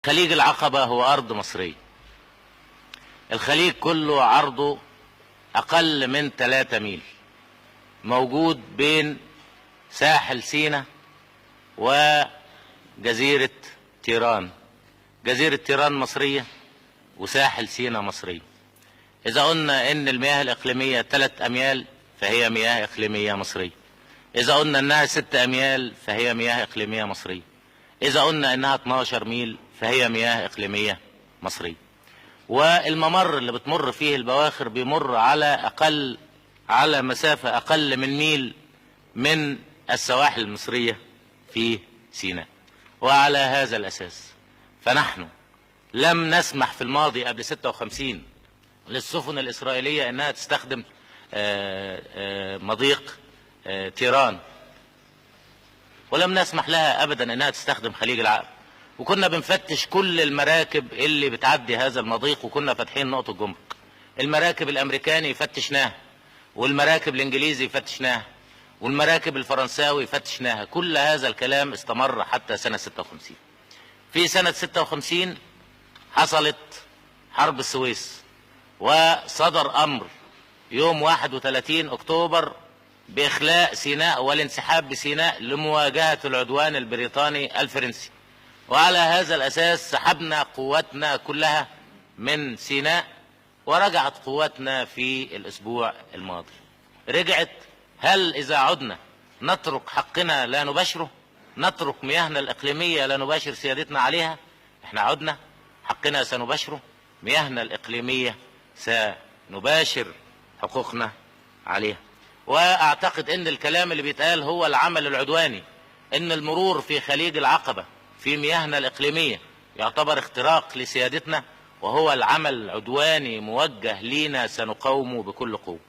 خليج العقبة هو أرض مصرية. الخليج كله عرضه أقل من 3 ميل، موجود بين ساحل سيناء وجزيرة تيران. جزيرة تيران مصرية وساحل سيناء مصري. إذا قلنا إن المياه الإقليمية 3 أميال فهي مياه إقليمية مصرية. إذا قلنا إنها 6 أميال فهي مياه إقليمية مصرية. إذا قلنا إنها 12 ميل فهي مياه إقليمية مصرية. والممر اللي بتمر فيه البواخر بيمر على مسافة أقل من ميل من السواحل المصرية في سيناء. وعلى هذا الأساس فنحن لم نسمح في الماضي قبل 56 للسفن الإسرائيلية أنها تستخدم مضيق تيران، ولم نسمح لها أبدا أنها تستخدم خليج العقبة. وكنا بنفتش كل المراكب اللي بتعدي هذا المضيق، وكنا فاتحين نقطة جمرك. المراكب الأمريكاني فتشناها، والمراكب الإنجليزي فتشناها، والمراكب الفرنساوي فتشناها. كل هذا الكلام استمر حتى سنة 56. في سنة 56 حصلت حرب السويس، وصدر أمر يوم 31 أكتوبر بإخلاء سيناء والانسحاب بسيناء لمواجهة العدوان البريطاني الفرنسي. وعلى هذا الأساس سحبنا قواتنا كلها من سيناء، ورجعت قواتنا في الأسبوع الماضي. رجعت. هل إذا عدنا نترك حقنا لا نباشره؟ نترك مياهنا الإقليمية لا نباشر سيادتنا عليها؟ احنا عدنا حقنا سنباشره، مياهنا الإقليمية سنباشر حقوقنا عليها. وأعتقد أن الكلام اللي بيتقال هو العمل العدواني، أن المرور في خليج العقبة في مياهنا الإقليمية يعتبر اختراق لسيادتنا، وهو العمل العدواني موجه لينا سنقاومه بكل قوة.